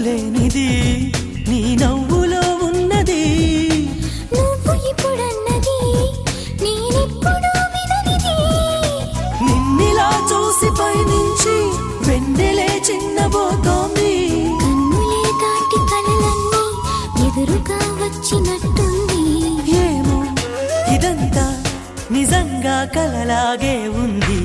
లేనిది నీ నవ్వులో ఉన్నది. నువ్వు ఇప్పుడన్నది నేనెప్పుడు విననిది. నిన్నిలా చూసి పైనుంచి వెన్నెలే చిన్నబోతోంది. కన్నులే దాటి కలలన్నీ ఎదురుగా వచ్చినట్టుంది. ఏమో ఇదంతా నిజంగా కలలాగే ఉంది.